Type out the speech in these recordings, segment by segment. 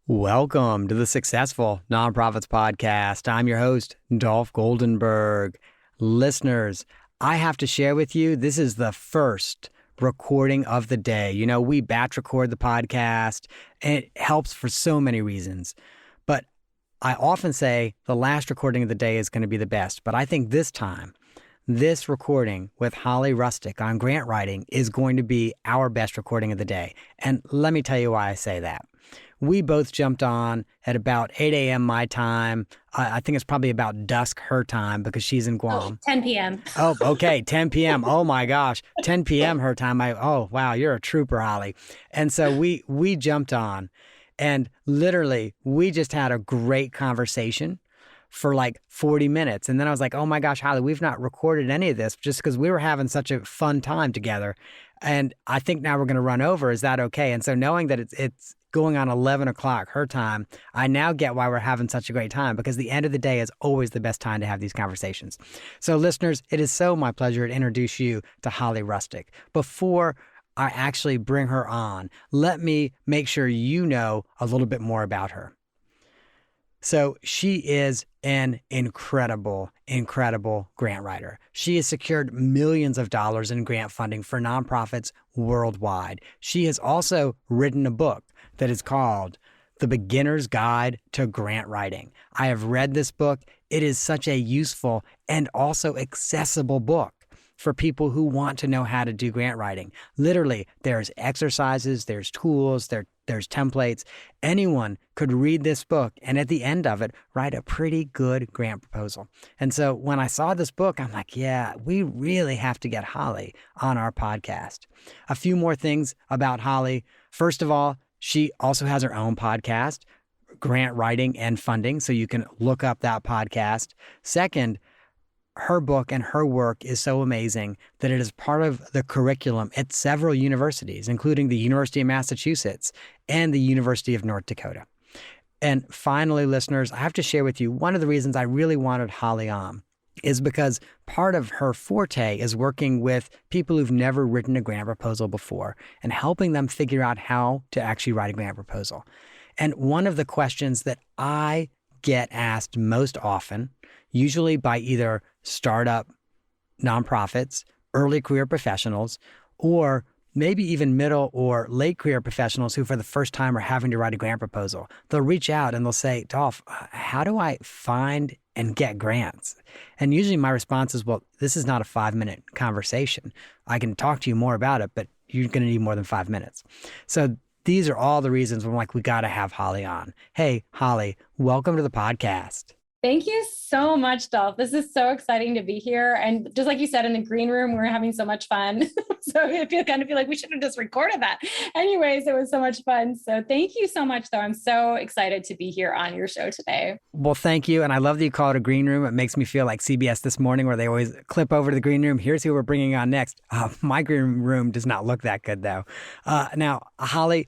Welcome to the Successful Nonprofits Podcast. I'm your host, Dolph Goldenberg. Listeners, I have to share with you, this is the first recording of the day. You know, we batch record the podcast, and it helps for so many reasons. But I often say the last recording of the day is going to be the best. But I think this time, this recording with Holly Rustick on grant writing is going to be our best recording of the day. And let me tell you why I say that. We both jumped on at about 8 a.m. my time. I think it's probably about dusk her time because she's in Guam. 10 p.m. Oh, okay. 10 p.m. Oh my gosh. 10 p.m. her time. Oh, wow. You're a trooper, Holly. And so we jumped on and literally we just had a great conversation for like 40 minutes. And then I was like, oh my gosh, Holly, we've not recorded any of this just because we were having such a fun time together. And I think now we're going to run over. Is that okay? And so knowing that it's going on 11 o'clock her time, I now get why we're having such a great time, because the end of the day is always the best time to have these conversations. So listeners, it is so my pleasure to introduce you to Holly Rustick. Before I actually bring her on, let me make sure you know a little bit more about her. So she is an incredible grant writer. She has secured millions of dollars in grant funding for nonprofits worldwide. She has also written a book that is called The Beginner's Guide to Grant Writing. I have read this book. It is such a useful and also accessible book for people who want to know how to do grant writing. Literally, there's exercises, there's tools, there's templates. Anyone could read this book and at the end of it, write a pretty good grant proposal. And so when I saw this book, I'm like, yeah, we really have to get Holly on our podcast. A few more things about Holly. First of all, she also has her own podcast, Grant Writing and Funding, so you can look up that podcast. Second, her book and her work is so amazing that it is part of the curriculum at several universities, including the University of Massachusetts and the University of North Dakota. And finally, listeners, I have to share with you, one of the reasons I really wanted Holly on is because part of her forte is working with people who've never written a grant proposal before and helping them figure out how to actually write a grant proposal. And one of the questions that I get asked most often, usually by either startup nonprofits, early career professionals, or maybe even middle or late career professionals who for the first time are having to write a grant proposal. They'll reach out and they'll say, Dolph, how do I find and get grants? And usually my response is, well, this is not a 5-minute conversation. I can talk to you more about it, but you're going to need more than 5 minutes. So these are all the reasons I'm like, we got to have Holly on. Hey, Holly, welcome to the podcast. Thank you so much, Dolph. This is so exciting to be here. And just like you said, in the green room, we're having so much fun. So I kind of feel like we should have just recorded that. Anyways, it was so much fun. So thank you so much, though. I'm so excited to be here on your show today. Well, thank you. And I love that you call it a green room. It makes me feel like CBS This Morning, where they always clip over to the green room. Here's who we're bringing on next. My green room does not look that good, though. Now, Holly,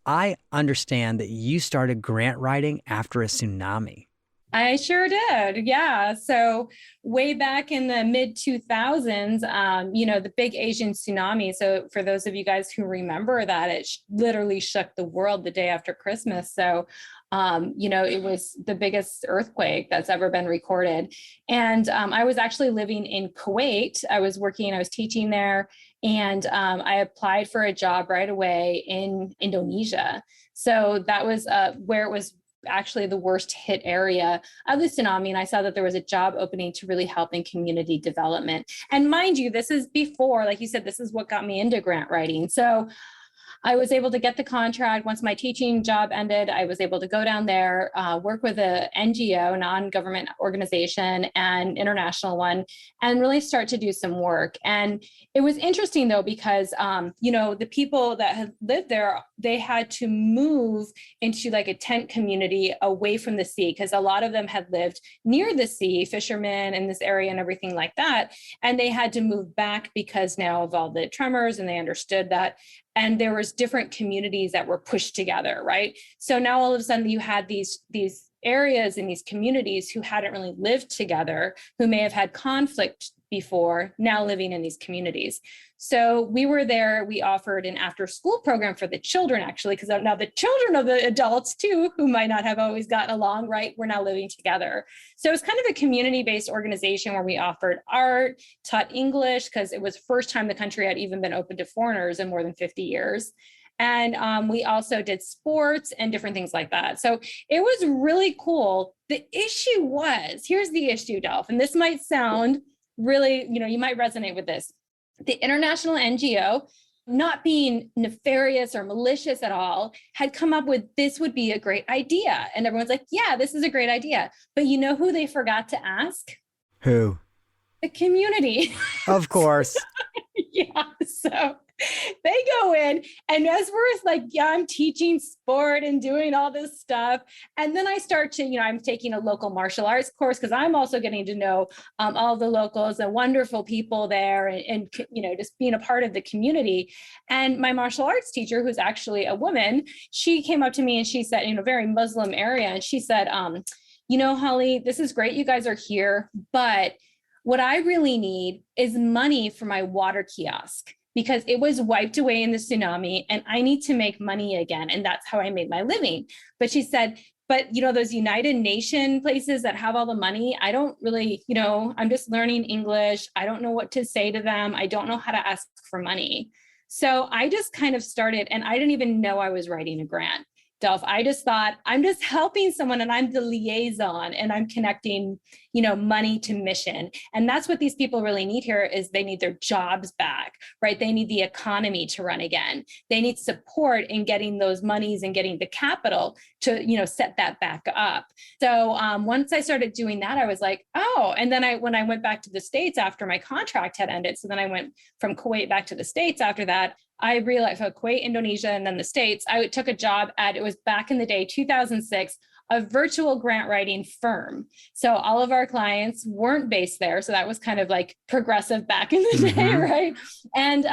I understand that you started grant writing after a tsunami. I sure did. Yeah. So way back in the mid 2000s, the big Asian tsunami. So for those of you guys who remember that, it literally shook the world the day after Christmas. So, it was the biggest earthquake that's ever been recorded. And I was actually living in Kuwait. I was teaching there. And I applied for a job right away in Indonesia. So that was where it was actually the worst hit area of the tsunami. And I saw that there was a job opening to really help in community development. And mind you, this is before, like you said, this is what got me into grant writing. So I was able to get the contract. Once my teaching job ended, I was able to go down there, work with a NGO, non-government organization, and international one, and really start to do some work. And it was interesting, though, because, the people that had lived there, they had to move into like a tent community away from the sea, because a lot of them had lived near the sea, fishermen in this area and everything like that. And they had to move back because now of all the tremors, and they understood that. And there was different communities that were pushed together, right? So now all of a sudden you had these areas and these communities who hadn't really lived together, who may have had conflict before, now living in these communities. So we were there, we offered an after school program for the children, actually, because now the children of the adults too, who might not have always gotten along, right, we're now living together. So it's kind of a community-based organization where we offered art, taught English, because it was the first time the country had even been open to foreigners in more than 50 years. And we also did sports and different things like that. So it was really cool. The issue was, here's the issue, Dolph, and this might sound really, you might resonate with this. The international NGO, not being nefarious or malicious at all, had come up with this would be a great idea. And everyone's like, yeah, this is a great idea. But you know who they forgot to ask? Who? The community. Of course. Yeah. So they go in, and as we're like, yeah, I'm teaching sport and doing all this stuff. And then I start to, I'm taking a local martial arts course because I'm also getting to know all the locals, the wonderful people there, and just being a part of the community. And my martial arts teacher, who's actually a woman, she came up to me and she said, very Muslim area. And she said, Holly, this is great. You guys are here, but what I really need is money for my water kiosk, because it was wiped away in the tsunami and I need to make money again. And that's how I made my living. But she said, but those United Nations places that have all the money, I don't really, I'm just learning English. I don't know what to say to them. I don't know how to ask for money. So I just kind of started, and I didn't even know I was writing a grant. Dolph, I just thought I'm just helping someone and I'm the liaison and I'm connecting, money to mission. And that's what these people really need here is they need their jobs back, right? They need the economy to run again. They need support in getting those monies and getting the capital to, set that back up. So once I started doing that, I was like, oh, and then when I went back to the States after my contract had ended, so then I went from Kuwait back to the States after that, I realized Kuwait, Indonesia, and then the States, I took a job it was back in the day, 2006, a virtual grant writing firm. So all of our clients weren't based there. So that was kind of like progressive back in the day, right? And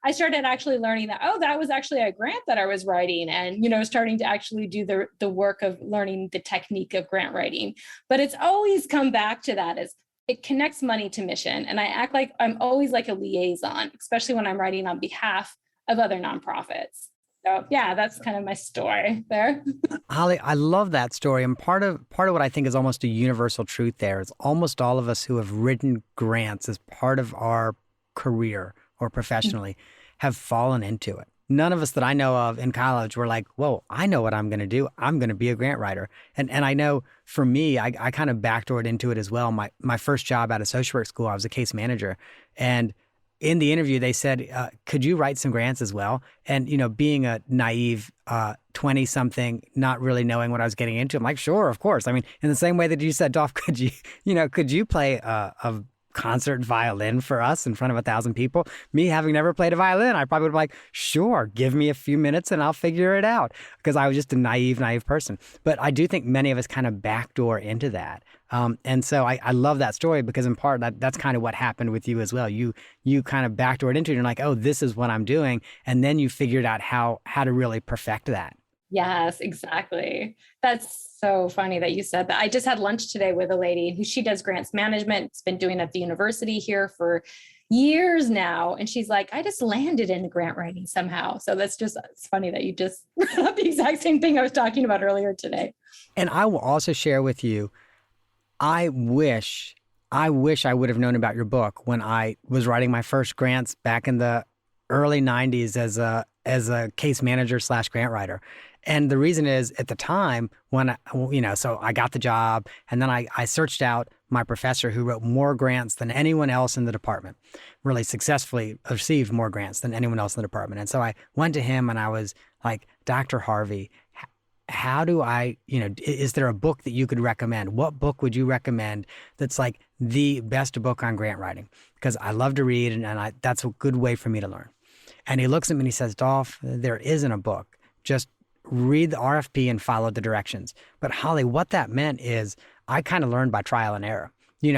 I started actually learning that, that was actually a grant that I was writing and, starting to actually do the work of learning the technique of grant writing. But it's always come back to that is it connects money to mission. And I act like I'm always like a liaison, especially when I'm writing on behalf of other nonprofits. So yeah, that's kind of my story there. Holly, I love that story. And part of what I think is almost a universal truth there is almost all of us who have written grants as part of our career or professionally have fallen into it. None of us that I know of in college were like, whoa, I know what I'm going to do. I'm going to be a grant writer. And I know for me, I kind of backdoored into it as well. My first job out of social work school, I was a case manager. And in the interview, they said, could you write some grants as well? And, being a naive 20-something, not really knowing what I was getting into, I'm like, sure, of course. I mean, in the same way that you said, Dolph, could you play a concert violin for us in front of 1,000 people? Me having never played a violin, I probably would be like, sure, give me a few minutes and I'll figure it out, because I was just a naive person. But I do think many of us kind of backdoor into that. And so I love that story because in part that's kind of what happened with you as well. You kind of backdoored into it and you're like, oh, this is what I'm doing. And then you figured out how to really perfect that. Yes, exactly. That's so funny that you said that. I just had lunch today with a lady who she does grants management. It's been doing at the university here for years now. And she's like, I just landed in grant writing somehow. So it's funny that you just brought up the exact same thing I was talking about earlier today. And I will also share with you, I wish I would have known about your book when I was writing my first grants back in the early 90s as a case manager / grant writer. And the reason is at the time when, so I got the job and then I searched out my professor who wrote more grants than anyone else in the department, really successfully received more grants than anyone else in the department. And so I went to him and I was like, Dr. Harvey, how do I, is there a book that you could recommend? What book would you recommend that's like the best book on grant writing? Because I love to read and that's a good way for me to learn. And he looks at me and he says, Dolph, there isn't a book. Just read the RFP and follow the directions. But Holly, what that meant is I kind of learned by trial and error.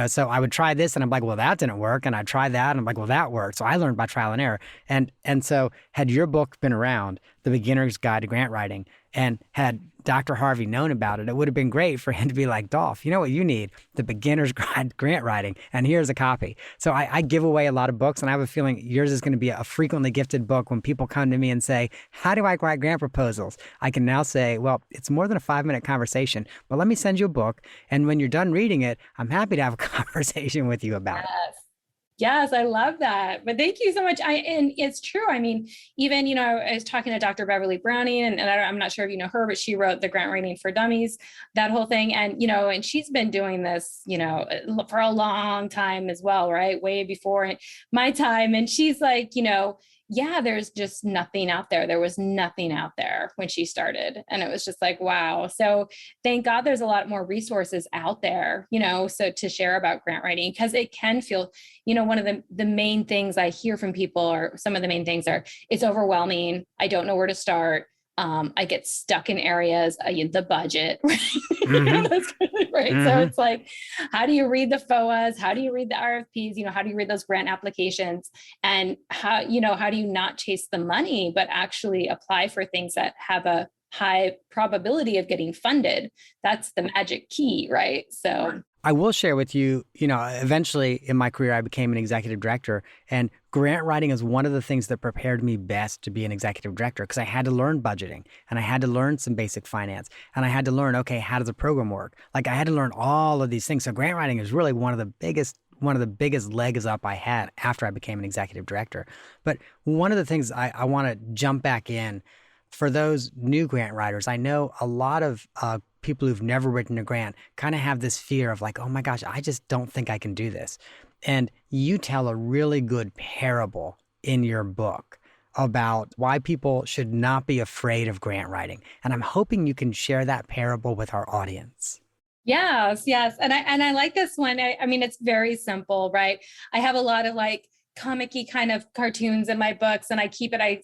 So I would try this and I'm like, well, that didn't work. And I'd try that and I'm like, well, that worked. So I learned by trial and error. And so had your book been around, The Beginner's Guide to Grant Writing, and had Dr. Harvey known about it, it would have been great for him to be like, Dolph, you know what you need? The beginner's guide grant writing, and here's a copy. So I give away a lot of books, and I have a feeling yours is going to be a frequently gifted book. When people come to me and say, how do I write grant proposals? I can now say, well, it's more than a 5-minute conversation, but let me send you a book. And when you're done reading it, I'm happy to have a conversation with you about it. Yes. Yes, I love that. But thank you so much. And it's true. I mean, even, I was talking to Dr. Beverly Browning, and I'm not sure if you know her, but she wrote the Grant Writing for Dummies, that whole thing. And, and she's been doing this, for a long time as well, right? Way before my time. And she's like, yeah, there's just nothing out there. There was nothing out there when she started. And it was just like, wow. So thank God there's a lot more resources out there, so to share about grant writing, because it can feel, one of the main things I hear from people, or some of the main things are, it's overwhelming. I don't know where to start. I get stuck in areas, the budget, right? Mm-hmm. Right. Mm-hmm. So it's like, how do you read the FOAs? How do you read the RFPs? How do you read those grant applications? And how do you not chase the money, but actually apply for things that have a high probability of getting funded? That's the magic key, right? So I will share with you, eventually in my career, I became an executive director, and grant writing is one of the things that prepared me best to be an executive director, because I had to learn budgeting, and I had to learn some basic finance, and I had to learn, okay, how does a program work? Like, I had to learn all of these things. So grant writing is really one of the biggest legs up I had after I became an executive director. But one of the things I want to jump back in for those new grant writers, I know a lot of people who've never written a grant kind of have this fear of like, oh my gosh, I just don't think I can do this. And you tell a really good parable in your book about why people should not be afraid of grant writing. And I'm hoping you can share that parable with our audience. Yes. And I like this one. I mean, it's very simple, right? I have a lot of like comic-y kind of cartoons in my books, and I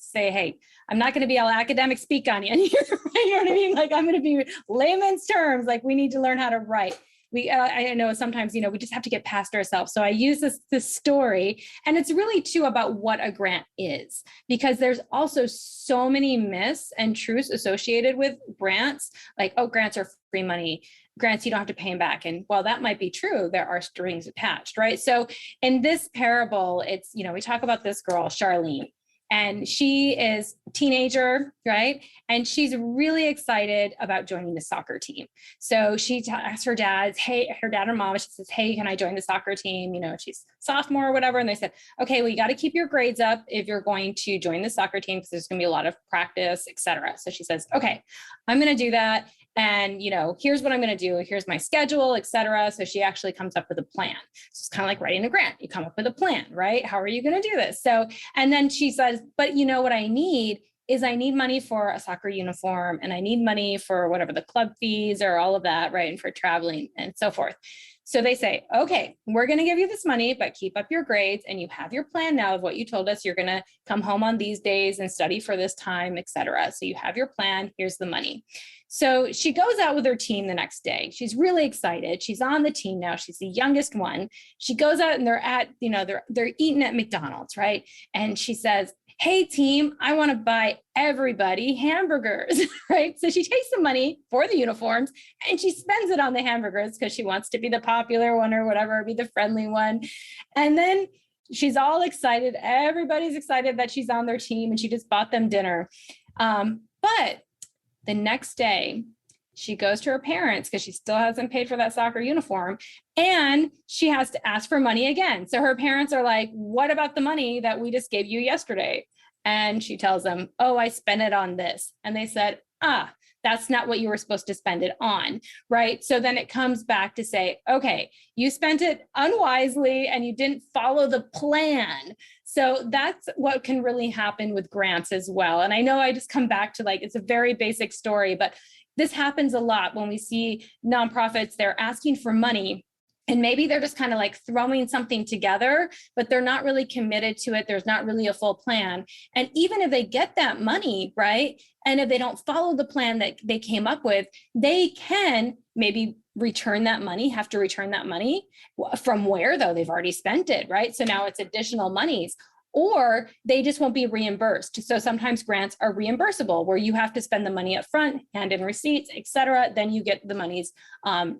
say, hey, I'm not going to be all academic speak on you. You know what I mean? Like, I'm going to be layman's terms. Like, we need to learn how to write. I know sometimes, we just have to get past ourselves. So I use this story, and it's really too about what a grant is, because there's also so many myths and truths associated with grants. Like, oh, grants are free money. Grants, you don't have to pay them back. And while that might be true, there are strings attached, right? So in this parable, it's, we talk about this girl, Charlene, and she is a teenager, right? And she's really excited about joining the soccer team. So she asks her dad or mom, she says, hey, can I join the soccer team? She's sophomore or whatever. And they said, okay, well, you got to keep your grades up if you're going to join the soccer team, because there's going to be a lot of practice, et cetera. So she says, okay, I'm going to do that. And, here's what I'm going to do. Here's my schedule, et cetera. So she actually comes up with a plan. So it's kind of like writing a grant. You come up with a plan, right? How are you going to do this? So, and then she says, but what I need is I need money for a soccer uniform, and I need money for whatever the club fees or all of that, right? And for traveling and so forth. So they say, okay, we're going to give you this money, but keep up your grades, and you have your plan now of what you told us. You're going to come home on these days and study for this time, et cetera. So you have your plan. Here's the money. So she goes out with her team the next day. She's really excited. She's on the team now. She's the youngest one. She goes out, and they're eating at McDonald's, right? And she says, hey team, I want to buy everybody hamburgers, right? So she takes the money for the uniforms, and she spends it on the hamburgers because she wants to be the popular one or whatever, be the friendly one. And then she's all excited. Everybody's excited that she's on their team, and she just bought them dinner. But the next day, she goes to her parents because she still hasn't paid for that soccer uniform, and she has to ask for money again. So her parents are like, what about the money that we just gave you yesterday? And she tells them, oh, I spent it on this. And they said, that's not what you were supposed to spend it on, right? So then it comes back to say, okay, you spent it unwisely and you didn't follow the plan. So that's what can really happen with grants as well. And I know I just come back to it's a very basic story, but this happens a lot when we see nonprofits, they're asking for money, and maybe they're just kind of like throwing something together, but they're not really committed to it. There's not really a full plan. And even if they get that money, right, and if they don't follow the plan that they came up with, they can maybe have to return that money from where, though? They've already spent it, right? So now it's additional monies. or they just won't be reimbursed. So sometimes grants are reimbursable, where you have to spend the money up front, hand in receipts, et cetera. Then you get the monies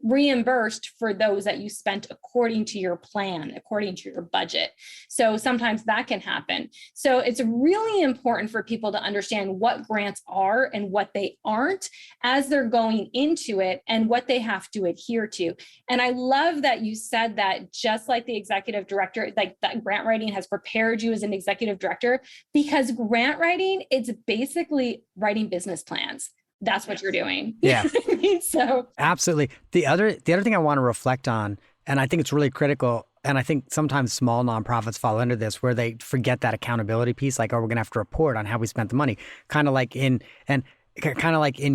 reimbursed for those that you spent according to your plan, according to your budget. So sometimes that can happen. So it's really important for people to understand what grants are and what they aren't as they're going into it, and what they have to adhere to. And I love that you said that, just like the executive director, like that grant writing has prepared you as an executive director, because grant writing, it's basically writing business plans. That's what you're doing. Yeah. So absolutely. The other thing I want to reflect on, and I think it's really critical, and I think sometimes small nonprofits fall under this, where they forget that accountability piece, like, oh, we're gonna have to report on how we spent the money. Kind of like in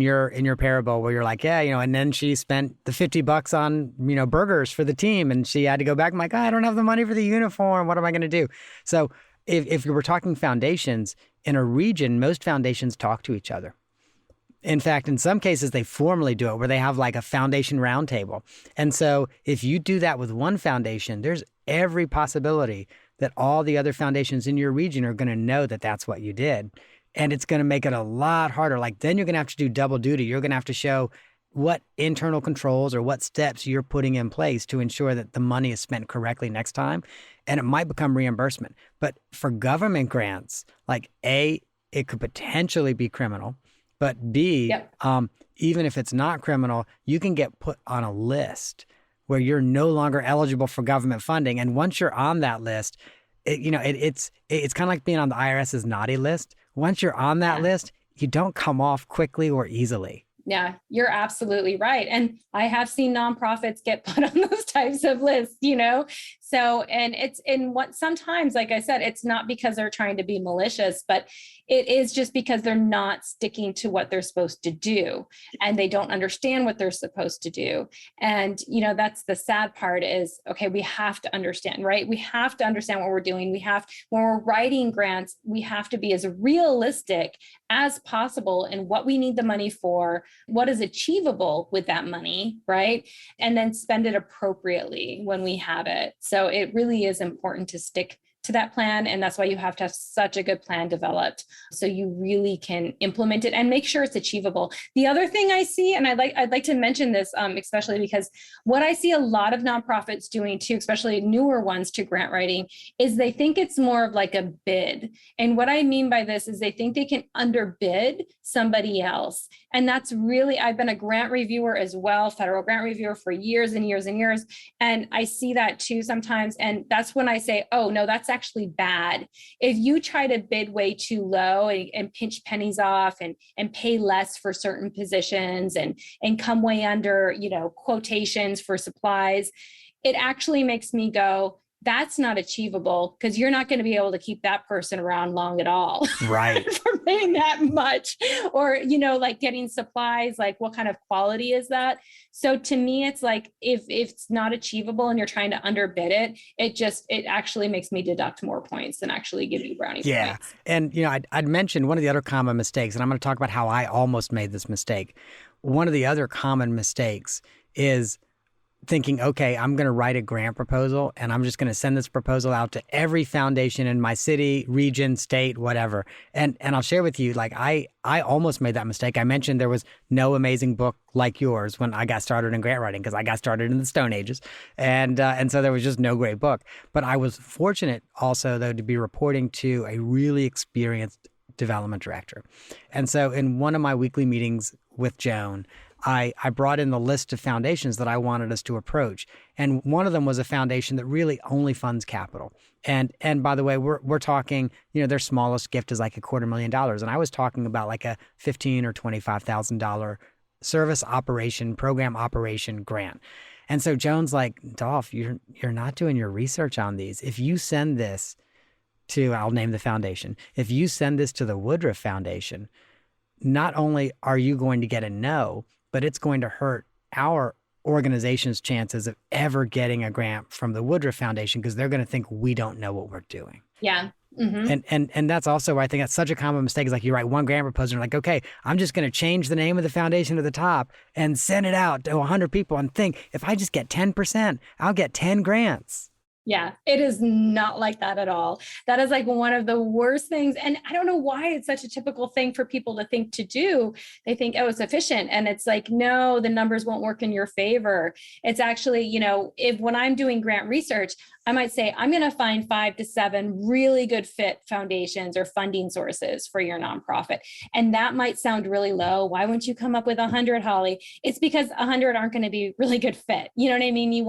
your parable, where you're like, yeah, and then she spent the $50 on, burgers for the team, and she had to go back. I'm like, oh, I don't have the money for the uniform. What am I going to do? So if we're talking foundations in a region, most foundations talk to each other. In fact, in some cases, they formally do it, where they have like a foundation roundtable. And so if you do that with one foundation, there's every possibility that all the other foundations in your region are going to know that that's what you did. And it's going to make it a lot harder. Like, then you're going to have to do double duty. You're going to have to show what internal controls or what steps you're putting in place to ensure that the money is spent correctly next time. And it might become reimbursement. But for government grants, like, A, it could potentially be criminal. But B, yep. Even if it's not criminal, you can get put on a list where you're no longer eligible for government funding. And once you're on that list, it's kind of like being on the IRS's naughty list. Once you're on that list, you don't come off quickly or easily. Yeah, you're absolutely right. And I have seen nonprofits get put on those types of lists, So, and it's in what sometimes, like I said, it's not because they're trying to be malicious, but it is just because they're not sticking to what they're supposed to do, and they don't understand what they're supposed to do. And, that's the sad part is, okay, we have to understand, right? We have to understand what we're doing. When we're writing grants, we have to be as realistic as possible in what we need the money for, what is achievable with that money, right? And then spend it appropriately when we have it. So it really is important to stick to that plan. And that's why you have to have such a good plan developed, so you really can implement it and make sure it's achievable. The other thing I see, and I'd like to mention this, especially because what I see a lot of nonprofits doing too, especially newer ones to grant writing, is they think it's more of like a bid. And what I mean by this is they think they can underbid somebody else. And that's really, I've been a grant reviewer as well, federal grant reviewer for years and years and years. And I see that too sometimes. And that's when I say, oh no, that's actually bad. If you try to bid way too low and pinch pennies off and pay less for certain positions and come way under, quotations for supplies, it actually makes me go, that's not achievable, because you're not going to be able to keep that person around long at all. Right. For paying that much, or, like getting supplies, like what kind of quality is that? So to me, it's like, if it's not achievable and you're trying to underbid it, it actually makes me deduct more points than actually give you brownie points. And, I'd mentioned one of the other common mistakes, and I'm going to talk about how I almost made this mistake. One of the other common mistakes is thinking, okay, I'm going to write a grant proposal, and I'm just going to send this proposal out to every foundation in my city, region, state, whatever. And I'll share with you, like, I almost made that mistake. I mentioned there was no amazing book like yours when I got started in grant writing, because I got started in the Stone Ages. And so there was just no great book. But I was fortunate also, though, to be reporting to a really experienced development director. And so in one of my weekly meetings with Joan, I brought in the list of foundations that I wanted us to approach. And one of them was a foundation that really only funds capital. And by the way, we're talking, their smallest gift is like $250,000. And I was talking about like a $15,000 or $25,000 service operation, program operation grant. And so Joan's like, Dolph, you're not doing your research on these. If you send this to, I'll name the foundation, if you send this to the Woodruff Foundation, not only are you going to get a no, but it's going to hurt our organization's chances of ever getting a grant from the Woodruff Foundation, because they're going to think we don't know what we're doing. Yeah. Mm-hmm. And that's also why I think that's such a common mistake. Is like, you write one grant proposal and you're like, okay, I'm just going to change the name of the foundation to the top and send it out to 100 people and think, if I just get 10%, I'll get 10 grants. Yeah, it is not like that at all. That is like one of the worst things. And I don't know why it's such a typical thing for people to think to do. They think, oh, it's efficient. And it's like, no, the numbers won't work in your favor. It's actually, if when I'm doing grant research, I might say, I'm going to find 5 to 7 really good fit foundations or funding sources for your nonprofit. And that might sound really low. Why wouldn't you come up with 100, Holly? It's because 100 aren't going to be really good fit. You know what I mean? You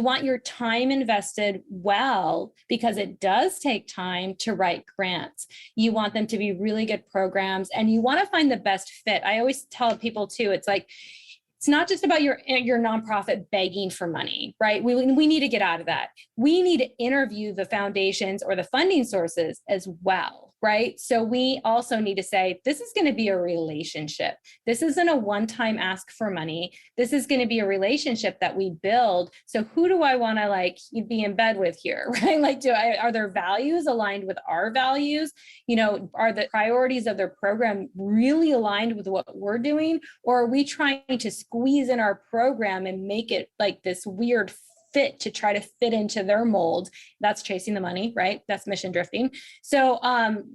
want your time invested well, because it does take time to write grants. You want them to be really good programs, and you want to find the best fit. I always tell people too, it's like, it's not just about your nonprofit begging for money, right? We need to get out of that. We need to interview the foundations or the funding sources as well, right? So we also need to say, this is going to be a relationship. This isn't a one-time ask for money. This is going to be a relationship that we build. So who do I want to be in bed with here, right? Are their values aligned with our values? Are the priorities of their program really aligned with what we're doing? Or are we trying to squeeze in our program and make it like this weird fit to try to fit into their mold? That's chasing the money, right? That's mission drifting. So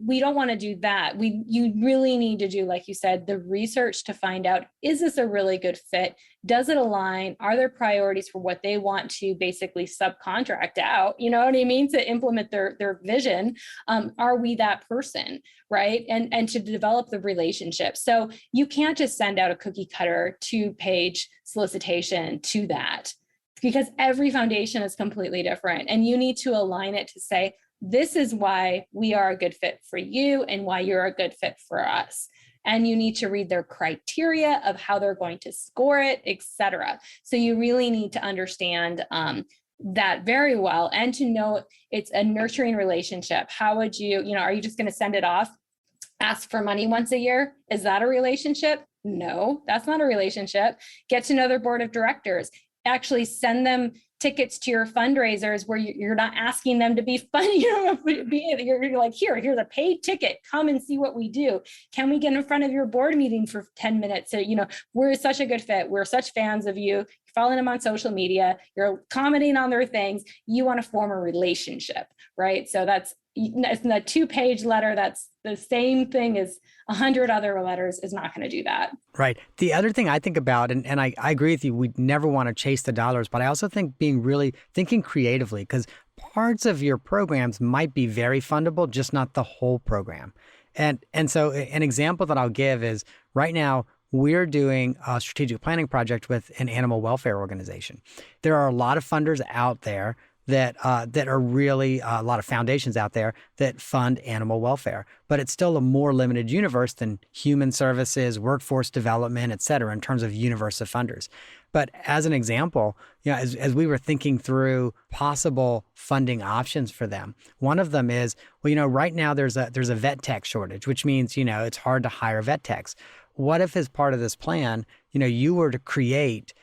we don't want to do that. You really need to do, like you said, the research to find out, is this a really good fit? Does it align? Are there priorities for what they want to basically subcontract out? You know what I mean? To implement their vision. Are we that person? Right. And to develop the relationship. So you can't just send out a cookie cutter 2-page solicitation to that, because every foundation is completely different. And you need to align it to say, this is why we are a good fit for you and why you're a good fit for us. And you need to read their criteria of how they're going to score it, et cetera. So you really need to understand that very well, and to know it's a nurturing relationship. How would are you just going to send it off, ask for money once a year? Is that a relationship? No, that's not a relationship. Get to know their board of directors. Actually send them tickets to your fundraisers where you're not asking them to be funny. You're like, here's a paid ticket. Come and see what we do. Can we get in front of your board meeting for 10 minutes? So, we're such a good fit. We're such fans of you. You're following them on social media. You're commenting on their things. You want to form a relationship, right? So that's the 2-page letter. That's the same thing as 100 other letters is not going to do that. Right. The other thing I think about, and I agree with you, we never want to chase the dollars, but I also think thinking creatively, because parts of your programs might be very fundable, just not the whole program. And so an example that I'll give is, right now, we're doing a strategic planning project with an animal welfare organization. There are a lot of funders out there that are really a lot of foundations out there that fund animal welfare, but it's still a more limited universe than human services, workforce development, et cetera, in terms of universe of funders. But as an example, as we were thinking through possible funding options for them, one of them is, right now there's a vet tech shortage, which means, it's hard to hire vet techs. What if, as part of this plan, you were to create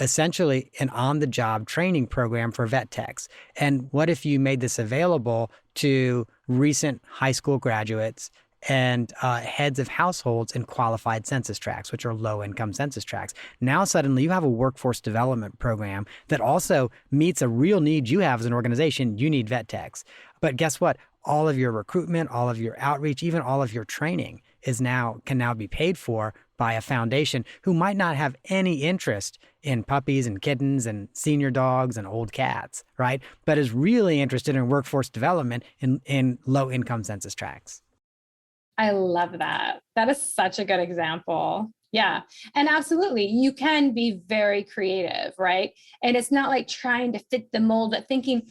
essentially an on-the-job training program for vet techs? And what if you made this available to recent high school graduates and heads of households in qualified census tracts, which are low-income census tracts? Now suddenly you have a workforce development program that also meets a real need you have as an organization. You need vet techs. But guess what? All of your recruitment, all of your outreach, even all of your training can now be paid for by a foundation who might not have any interest in puppies and kittens and senior dogs and old cats, right? But is really interested in workforce development in low-income census tracts. I love that. That is such a good example. Yeah. And absolutely, you can be very creative, right? And it's not like trying to fit the mold, but thinking,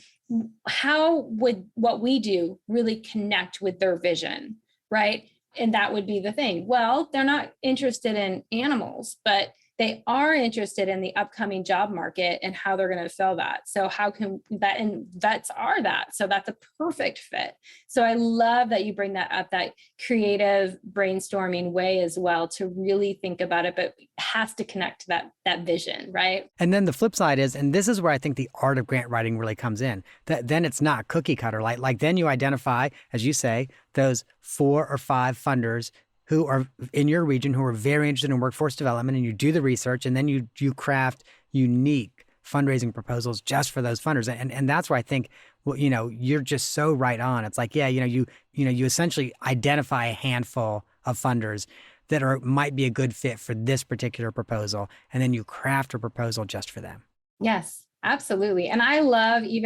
how would what we do really connect with their vision, right? And that would be the thing. Well, they're not interested in animals, but they are interested in the upcoming job market and how they're going to fill that. So how can that, and vets are that. So that's a perfect fit. So I love that you bring that up, that creative brainstorming way as well, to really think about it, but it has to connect to that vision, right? And then the flip side is, and this is where I think the art of grant writing really comes in, that then it's not cookie cutter. Like then you identify, as you say, those 4 or 5 funders who are in your region, who are very interested in workforce development, and you do the research, and then you craft unique fundraising proposals just for those funders. And that's where I think, well, you're just so right on. It's like, yeah, you essentially identify a handful of funders that might be a good fit for this particular proposal. And then you craft a proposal just for them. Yes, absolutely. And I love we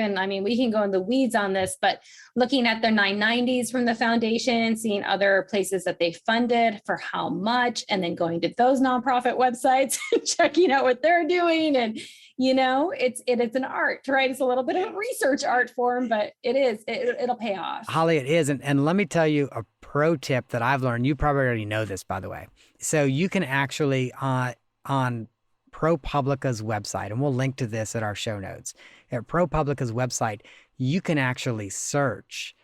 can go in the weeds on this, but looking at their 990s from the foundation, seeing other places that they funded for how much, and then going to those nonprofit websites and checking out what they're doing. And, it is an art, right? It's a little bit of a research art form, but it'll pay off. Holly, it is. And let me tell you a pro tip that I've learned. You probably already know this, by the way. So you can actually, on ProPublica's website, and we'll link to this at our show notes. At ProPublica's website, you can actually search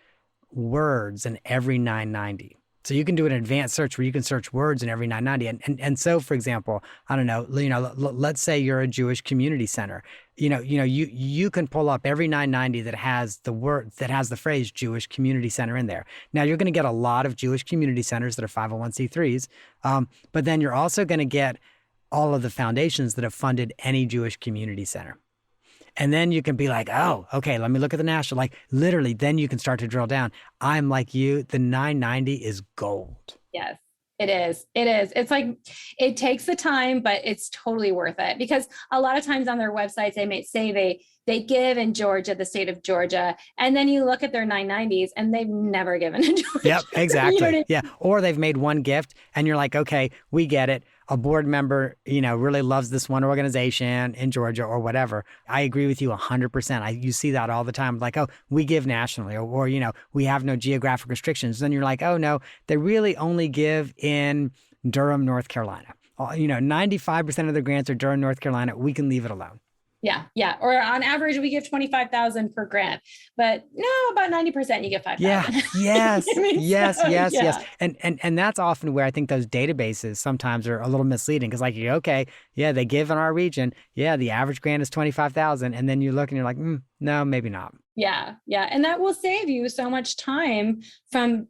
words in every 990. So you can do an advanced search where you can search words in every 990. And so, for example, I don't know, let's say you're a Jewish community center. You can pull up every 990 that has the phrase Jewish community center in there. Now you're going to get a lot of Jewish community centers that are 501c3s, but then you're also going to get all of the foundations that have funded any Jewish community center. And then you can be like, oh, okay, let me look at the national. Like literally, then you can start to drill down. I'm like you, the 990 is gold. Yes, it is. It is. It's like, it takes the time, but it's totally worth it, because a lot of times on their websites, they may say they give in Georgia, the state of Georgia. And then you look at their 990s and they've never given in Georgia. Yep, exactly. Yeah. Or they've made one gift and you're like, okay, we get it. A board member, really loves this one organization in Georgia or whatever. I agree with you 100%. You see that all the time. Like, oh, we give nationally, or we have no geographic restrictions. Then you're like, oh no, they really only give in Durham, North Carolina. 95% of the grants are Durham, North Carolina. We can leave it alone. Yeah. Yeah. Or on average, we give 25,000 per grant, but no, about 90% you get 5,000. Yeah. Yes. Yes. So, yes. yeah. Yes. And that's often where I think those databases sometimes are a little misleading, because okay, yeah, they give in our region. Yeah. The average grant is 25,000. And then you look and you're like, no, maybe not. Yeah. Yeah. And that will save you so much time from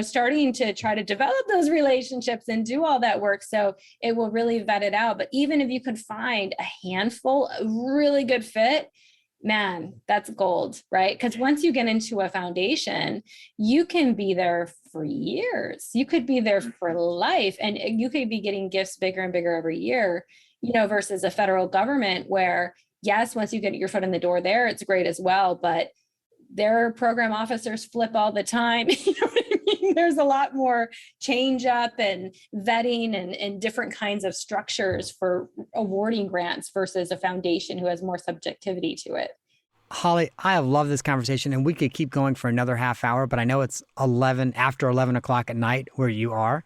starting to try to develop those relationships and do all that work. So it will really vet it out. But even if you could find a handful, a really good fit, man, that's gold, right? Because once you get into a foundation, you can be there for years. You could be there for life, and you could be getting gifts bigger and bigger every year, versus a federal government where, yes, once you get your foot in the door there, it's great as well, but their program officers flip all the time. You know what I mean? There's a lot more change up and vetting and different kinds of structures for awarding grants versus a foundation who has more subjectivity to it. Holly, I have loved this conversation, and we could keep going for another half hour, but I know it's after 11 o'clock at night where you are.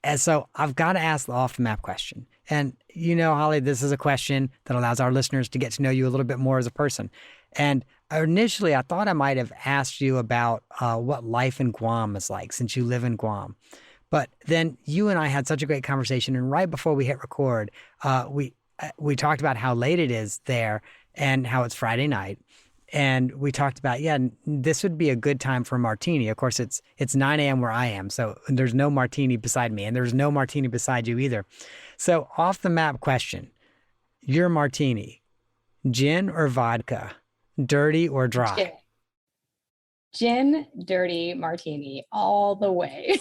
And so I've got to ask the off the map question. And Holly, this is a question that allows our listeners to get to know you a little bit more as a person. And initially, I thought I might have asked you about what life in Guam is like, since you live in Guam. But then you and I had such a great conversation. And right before we hit record, we talked about how late it is there and how it's Friday night. And we talked about, this would be a good time for a martini. Of course, it's 9 a.m. where I am, so there's no martini beside me, and there's no martini beside you either. So off the map question, your martini, gin or vodka, dirty or dry? Gin, dirty martini, all the way.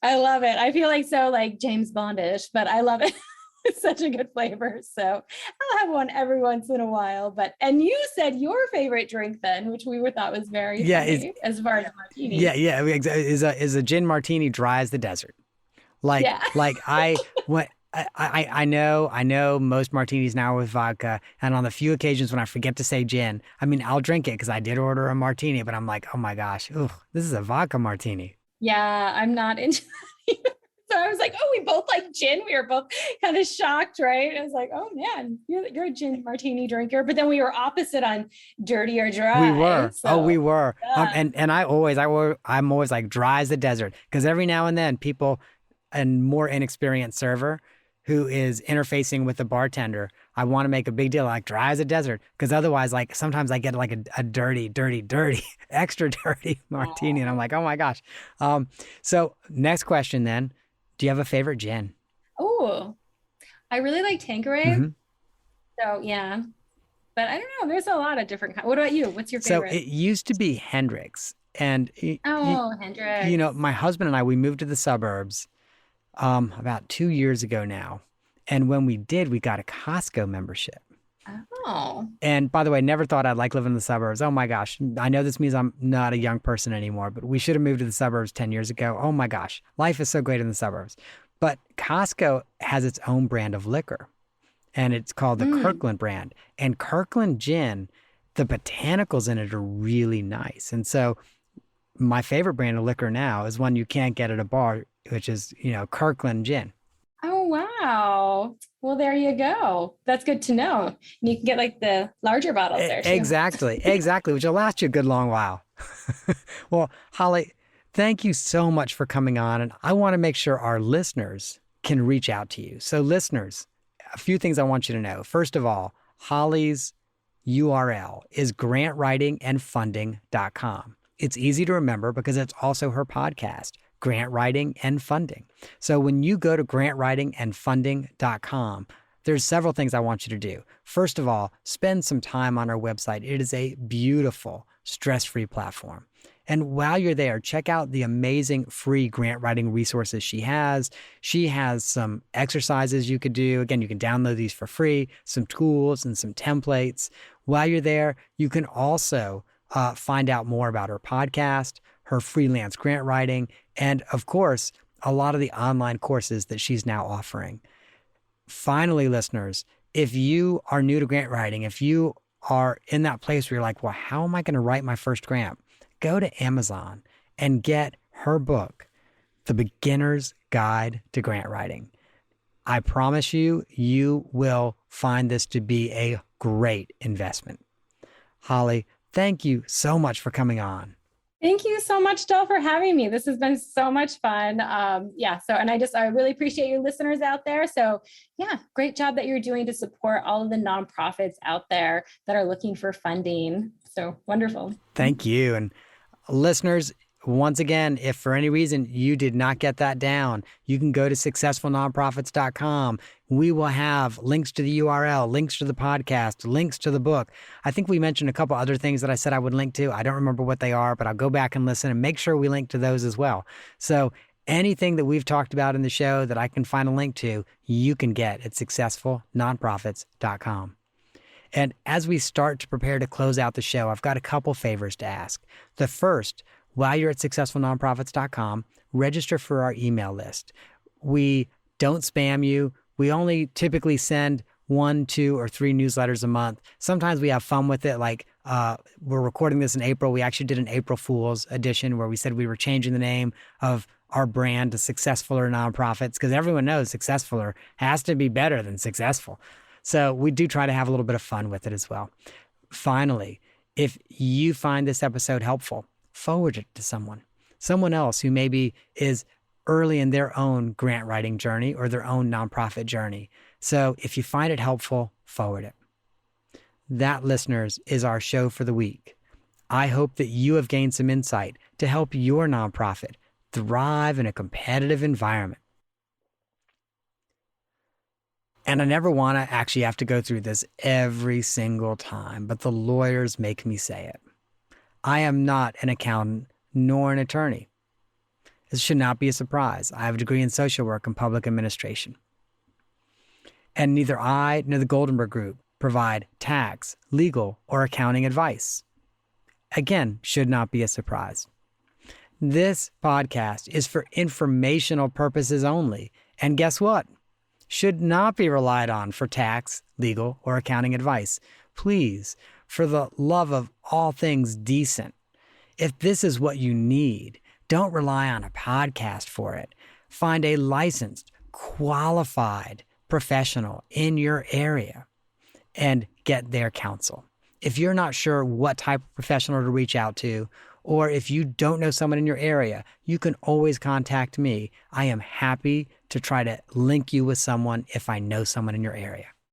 I love it. I feel like James Bondish, but I love it. It's such a good flavor. So I'll have one every once in a while. And you said your favorite drink then, which we thought was very funny as far as martini. Yeah. Is a gin martini dry as the desert? I know most martinis now are with vodka, and on the few occasions when I forget to say gin, I'll drink it because I did order a martini, but I'm like, oh my gosh, this is a vodka martini. Yeah, I'm not into that. So I was like, oh, we both like gin. We were both kind of shocked, right? I was like, oh man, you're a gin martini drinker. But then we were opposite on dirty or dry. We were. So, we were. Yeah. And I'm always like dry as the desert, because every now and then people, a more inexperienced server who is interfacing with the bartender, I want to make a big deal, like dry as a desert, because otherwise, like sometimes I get like a dirty, extra dirty martini, and I'm like, oh my gosh. So next question then. Do you have a favorite gin? Oh, I really like Tanqueray. Hmm. So yeah, but I don't know. There's a lot of different kinds. What about you? What's your So favorite? it used to be Hendrix. And, Oh, Hendrix. my husband and I, we moved to the suburbs about 2 years ago now. And when we did, we got a Costco membership. Oh. And by the way, never thought I'd like living in the suburbs. Oh my gosh. I know this means I'm not a young person anymore, but we should have moved to the suburbs 10 years ago. Oh my gosh. Life is so great in the suburbs. But Costco has its own brand of liquor, and it's called the Mm. Kirkland brand. And Kirkland gin, the botanicals in it are really nice. And so my favorite brand of liquor now is one you can't get at a bar, which is, Kirkland gin. Oh, wow. Well, there you go. That's good to know. And you can get like the larger bottles there too. Exactly, exactly, which will last you a good long while. Well, Holly, thank you so much for coming on. And I want to make sure our listeners can reach out to you. So, listeners, a few things I want you to know. First of all, Holly's URL is grantwritingandfunding.com. It's easy to remember because it's also her podcast, Grant Writing and Funding. So when you go to grantwritingandfunding.com, there's several things I want you to do. First of all, spend some time on our website. It is a beautiful, stress-free platform. And while you're there, check out the amazing free grant writing resources she has. She has some exercises you could do. Again, you can download these for free, some tools and some templates. While you're there, you can also find out more about her podcast, her freelance grant writing, and of course, a lot of the online courses that she's now offering. Finally, listeners, if you are new to grant writing, if you are in that place where you're like, well, how am I going to write my first grant? Go to Amazon and get her book, The Beginner's Guide to Grant Writing. I promise you, you will find this to be a great investment. Holly, thank you so much for coming on. Thank you so much, Del, for having me. This has been so much fun. Yeah. So, and I really appreciate you listeners out there. So yeah, great job that you're doing to support all of the nonprofits out there that are looking for funding. So wonderful. Thank you. And listeners, once again, if for any reason you did not get that down, you can go to successfulnonprofits.com. We will have links to the URL, links to the podcast, links to the book. I think we mentioned a couple other things that I said I would link to. I don't remember what they are, but I'll go back and listen and make sure we link to those as well. So anything that we've talked about in the show that I can find a link to, you can get at successfulnonprofits.com. And as we start to prepare to close out the show, I've got a couple favors to ask. The first, while you're at successfulnonprofits.com, register for our email list. We don't spam you. We only typically send 1, 2, or 3 newsletters a month. Sometimes we have fun with it. Like we're recording this in April. We actually did an April Fool's edition where we said we were changing the name of our brand to Successfuler Nonprofits because everyone knows Successfuler has to be better than successful. So we do try to have a little bit of fun with it as well. Finally, if you find this episode helpful, forward it to someone else who maybe is early in their own grant writing journey or their own nonprofit journey. So if you find it helpful, forward it. That, listeners, is our show for the week. I hope that you have gained some insight to help your nonprofit thrive in a competitive environment. And I never want to actually have to go through this every single time, but the lawyers make me say it. I am not an accountant nor an attorney. This should not be a surprise. I have a degree in social work and public administration. And neither I nor the Goldenberg Group provide tax, legal, or accounting advice. Again, should not be a surprise. This podcast is for informational purposes only. And guess what? Should not be relied on for tax, legal, or accounting advice. Please, for the love of all things decent, if this is what you need, don't rely on a podcast for it. Find a licensed, qualified professional in your area and get their counsel. If you're not sure what type of professional to reach out to, or if you don't know someone in your area, you can always contact me. I am happy to try to link you with someone if I know someone in your area.